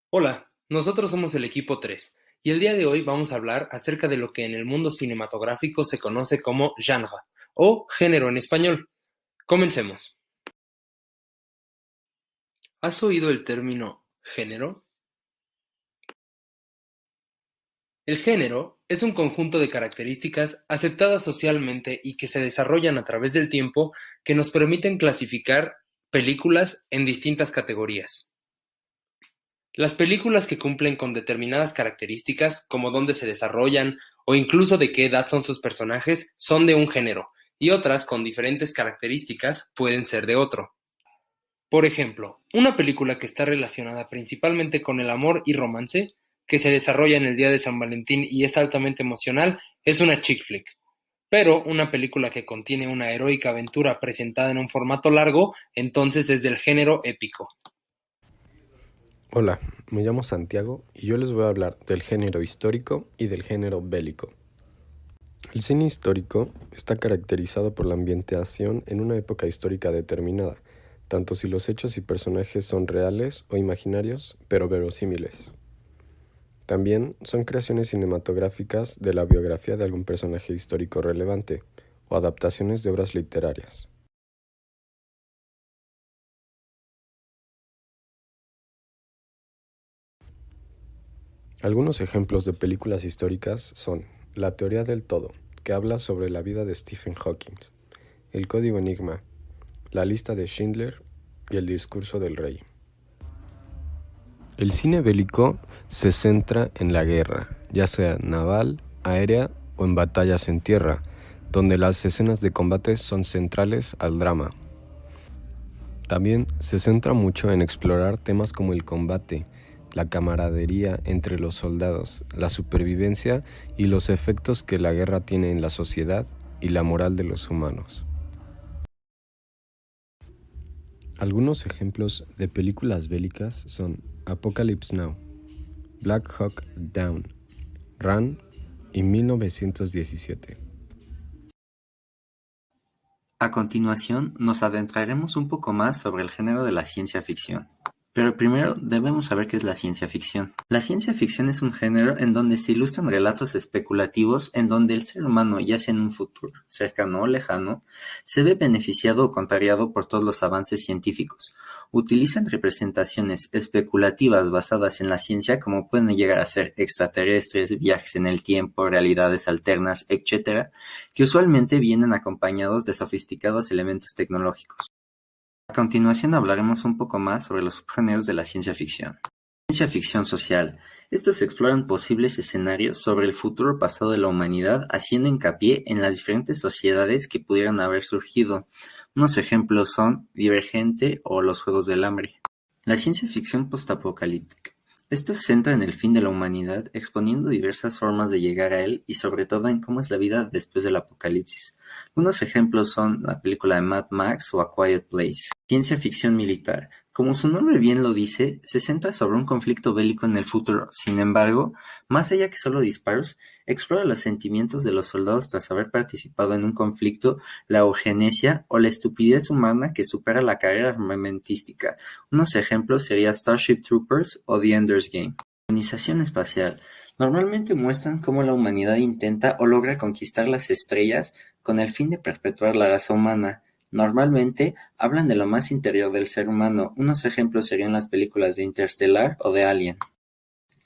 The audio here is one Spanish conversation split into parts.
Hola, nosotros somos el equipo 3 y el día de hoy vamos a hablar acerca de lo que en el mundo cinematográfico se conoce como genre o género en español. Comencemos. ¿Has oído el término género? El género es un conjunto de características aceptadas socialmente y que se desarrollan a través del tiempo que nos permiten clasificar películas en distintas categorías. Las películas que cumplen con determinadas características, como dónde se desarrollan o incluso de qué edad son sus personajes, son de un género, y otras con diferentes características pueden ser de otro. Por ejemplo, una película que está relacionada principalmente con el amor y romance, que se desarrolla en el día de San Valentín y es altamente emocional, es una chick flick. Pero una película que contiene una heroica aventura presentada en un formato largo, entonces es del género épico. Hola, me llamo Santiago y yo les voy a hablar del género histórico y del género bélico. El cine histórico está caracterizado por la ambientación en una época histórica determinada, tanto si los hechos y personajes son reales o imaginarios, pero verosímiles. También son creaciones cinematográficas de la biografía de algún personaje histórico relevante o adaptaciones de obras literarias. Algunos ejemplos de películas históricas son La teoría del todo, que habla sobre la vida de Stephen Hawking, El código Enigma, La lista de Schindler y El discurso del rey. El cine bélico se centra en la guerra, ya sea naval, aérea o en batallas en tierra, donde las escenas de combate son centrales al drama. También se centra mucho en explorar temas como el combate, la camaradería entre los soldados, la supervivencia y los efectos que la guerra tiene en la sociedad y la moral de los humanos. Algunos ejemplos de películas bélicas son Apocalypse Now, Black Hawk Down, Run y 1917. A continuación, nos adentraremos un poco más sobre el género de la ciencia ficción. Pero primero debemos saber qué es la ciencia ficción. La ciencia ficción es un género en donde se ilustran relatos especulativos en donde el ser humano, ya sea en un futuro cercano o lejano, se ve beneficiado o contrariado por todos los avances científicos. Utilizan representaciones especulativas basadas en la ciencia como pueden llegar a ser extraterrestres, viajes en el tiempo, realidades alternas, etc., que usualmente vienen acompañados de sofisticados elementos tecnológicos. A continuación hablaremos un poco más sobre los subgéneros de la ciencia ficción. Ciencia ficción social. Estos exploran posibles escenarios sobre el futuro pasado de la humanidad, haciendo hincapié en las diferentes sociedades que pudieran haber surgido. Unos ejemplos son Divergente o Los Juegos del Hambre. La ciencia ficción postapocalíptica. Esta se centra en el fin de la humanidad, exponiendo diversas formas de llegar a él y sobre todo en cómo es la vida después del apocalipsis. Unos ejemplos son la película de Mad Max o A Quiet Place. Ciencia ficción militar. Como su nombre bien lo dice, se centra sobre un conflicto bélico en el futuro. Sin embargo, más allá que solo disparos, explora los sentimientos de los soldados tras haber participado en un conflicto, la eugenesia o la estupidez humana que supera la carrera armamentística. Unos ejemplos serían Starship Troopers o The Ender's Game. Colonización espacial. Normalmente muestran cómo la humanidad intenta o logra conquistar las estrellas con el fin de perpetuar la raza humana. Normalmente hablan de lo más interior del ser humano. Unos ejemplos serían las películas de Interstellar o de Alien.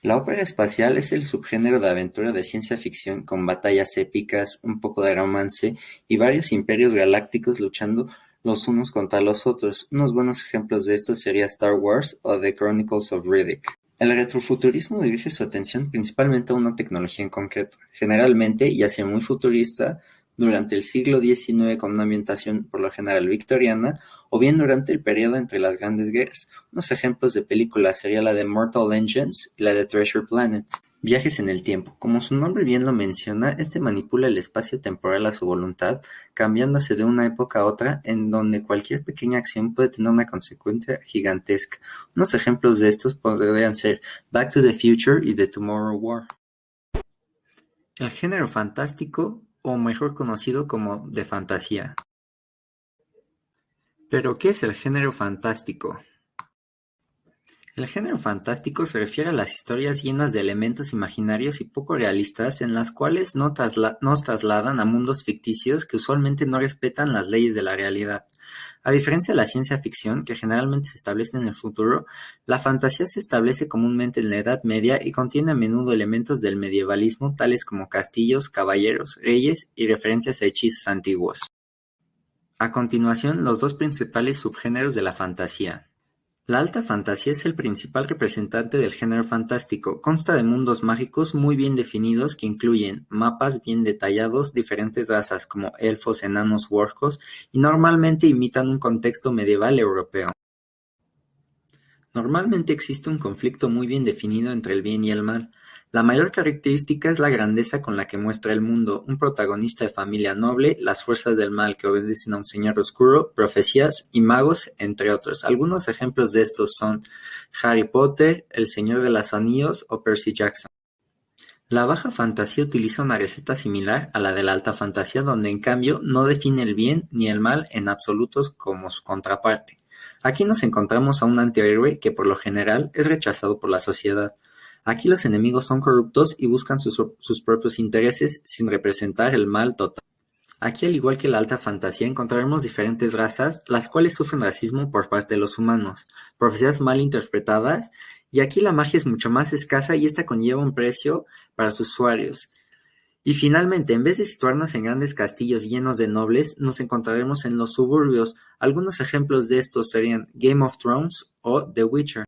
La ópera espacial es el subgénero de aventura de ciencia ficción con batallas épicas, un poco de romance y varios imperios galácticos luchando los unos contra los otros. Unos buenos ejemplos de esto sería Star Wars o The Chronicles of Riddick. El retrofuturismo dirige su atención principalmente a una tecnología en concreto, generalmente ya sea muy futurista, durante el siglo XIX con una ambientación por lo general victoriana, o bien durante el periodo entre las grandes guerras. Unos ejemplos de películas sería la de Mortal Engines y la de Treasure Planet. Viajes en el tiempo. Como su nombre bien lo menciona, este manipula el espacio temporal a su voluntad, cambiándose de una época a otra, en donde cualquier pequeña acción puede tener una consecuencia gigantesca. Unos ejemplos de estos podrían ser Back to the Future y The Tomorrow War. El género fantástico, o mejor conocido como de fantasía. ¿Pero qué es el género fantástico? El género fantástico se refiere a las historias llenas de elementos imaginarios y poco realistas en las cuales nos trasladan a mundos ficticios que usualmente no respetan las leyes de la realidad. A diferencia de la ciencia ficción, que generalmente se establece en el futuro, la fantasía se establece comúnmente en la Edad Media y contiene a menudo elementos del medievalismo tales como castillos, caballeros, reyes y referencias a hechizos antiguos. A continuación, los dos principales subgéneros de la fantasía. La alta fantasía es el principal representante del género fantástico. Consta de mundos mágicos muy bien definidos que incluyen mapas bien detallados, diferentes razas como elfos, enanos u orcos, y normalmente imitan un contexto medieval europeo. Normalmente existe un conflicto muy bien definido entre el bien y el mal. La mayor característica es la grandeza con la que muestra el mundo, un protagonista de familia noble, las fuerzas del mal que obedecen a un señor oscuro, profecías y magos, entre otros. Algunos ejemplos de estos son Harry Potter, El Señor de los Anillos o Percy Jackson. La baja fantasía utiliza una receta similar a la de la alta fantasía, donde en cambio no define el bien ni el mal en absolutos como su contraparte. Aquí nos encontramos a un antihéroe que por lo general es rechazado por la sociedad. Aquí los enemigos son corruptos y buscan sus propios intereses sin representar el mal total. Aquí, al igual que la alta fantasía, encontraremos diferentes razas, las cuales sufren racismo por parte de los humanos, profecías mal interpretadas, y aquí la magia es mucho más escasa y esta conlleva un precio para sus usuarios. Y finalmente, en vez de situarnos en grandes castillos llenos de nobles, nos encontraremos en los suburbios. Algunos ejemplos de estos serían Game of Thrones o The Witcher.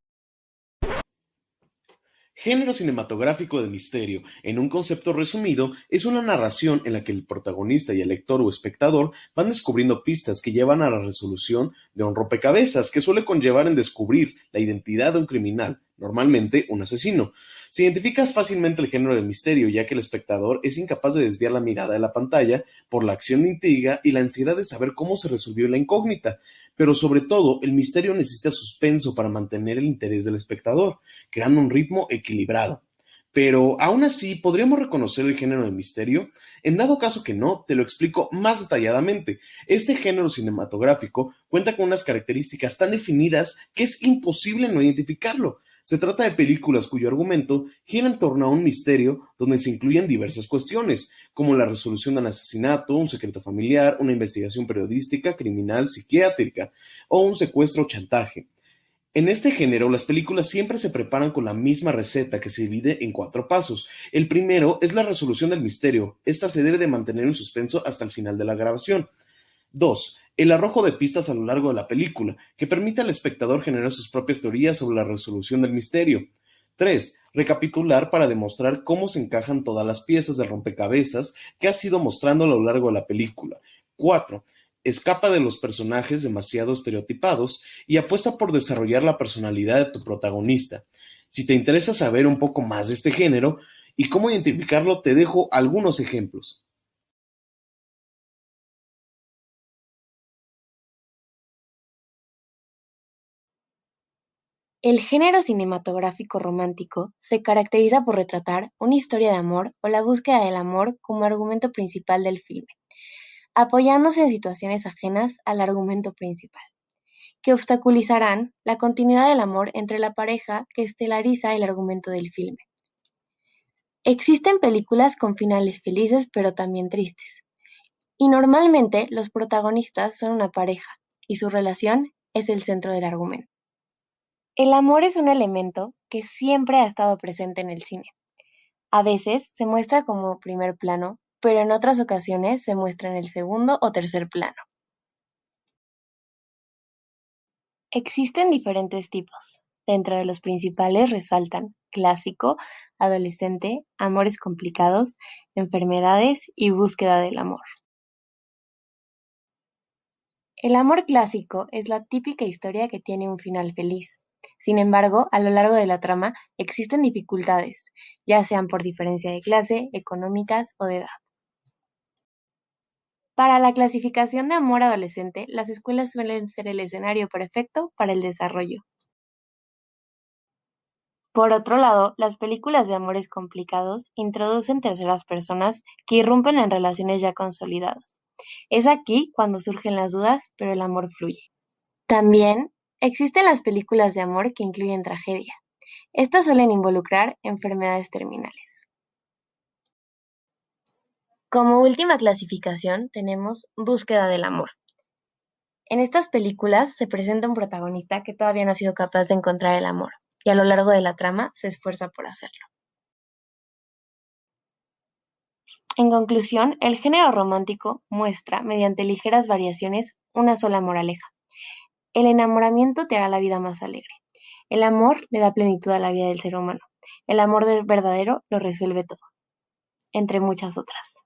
Género cinematográfico de misterio, en un concepto resumido, es una narración en la que el protagonista y el lector o espectador van descubriendo pistas que llevan a la resolución de un rompecabezas que suele conllevar en descubrir la identidad de un criminal, normalmente un asesino. Se identifica fácilmente el género de misterio, ya que el espectador es incapaz de desviar la mirada de la pantalla por la acción de intriga y la ansiedad de saber cómo se resolvió la incógnita. Pero sobre todo, el misterio necesita suspenso para mantener el interés del espectador, creando un ritmo equilibrado. Pero aún así, ¿podríamos reconocer el género de misterio? En dado caso que no, te lo explico más detalladamente. Este género cinematográfico cuenta con unas características tan definidas que es imposible no identificarlo. Se trata de películas cuyo argumento gira en torno a un misterio donde se incluyen diversas cuestiones, como la resolución de un asesinato, un secreto familiar, una investigación periodística, criminal, psiquiátrica o un secuestro o chantaje. En este género, las películas siempre se preparan con la misma receta que se divide en 4 pasos. El primero es la resolución del misterio. Esta se debe de mantener en suspenso hasta el final de la grabación. 2. El arrojo de pistas a lo largo de la película, que permite al espectador generar sus propias teorías sobre la resolución del misterio. 3. Recapitular para demostrar cómo se encajan todas las piezas del rompecabezas que has ido mostrando a lo largo de la película. 4. Escapa de los personajes demasiado estereotipados y apuesta por desarrollar la personalidad de tu protagonista. Si te interesa saber un poco más de este género y cómo identificarlo, te dejo algunos ejemplos. El género cinematográfico romántico se caracteriza por retratar una historia de amor o la búsqueda del amor como argumento principal del filme, apoyándose en situaciones ajenas al argumento principal, que obstaculizarán la continuidad del amor entre la pareja que estelariza el argumento del filme. Existen películas con finales felices pero también tristes, y normalmente los protagonistas son una pareja, y su relación es el centro del argumento. El amor es un elemento que siempre ha estado presente en el cine. A veces se muestra como primer plano, pero en otras ocasiones se muestra en el segundo o tercer plano. Existen diferentes tipos. Dentro de los principales resaltan clásico, adolescente, amores complicados, enfermedades y búsqueda del amor. El amor clásico es la típica historia que tiene un final feliz. Sin embargo, a lo largo de la trama existen dificultades, ya sean por diferencia de clase, económicas o de edad. Para la clasificación de amor adolescente, las escuelas suelen ser el escenario perfecto para el desarrollo. Por otro lado, las películas de amores complicados introducen terceras personas que irrumpen en relaciones ya consolidadas. Es aquí cuando surgen las dudas, pero el amor fluye. También Existen las películas de amor que incluyen tragedia. Estas suelen involucrar enfermedades terminales. Como última clasificación tenemos búsqueda del amor. En estas películas se presenta un protagonista que todavía no ha sido capaz de encontrar el amor, y a lo largo de la trama se esfuerza por hacerlo. En conclusión, el género romántico muestra, mediante ligeras variaciones, una sola moraleja. El enamoramiento te hará la vida más alegre. El amor le da plenitud a la vida del ser humano. El amor verdadero lo resuelve todo, entre muchas otras.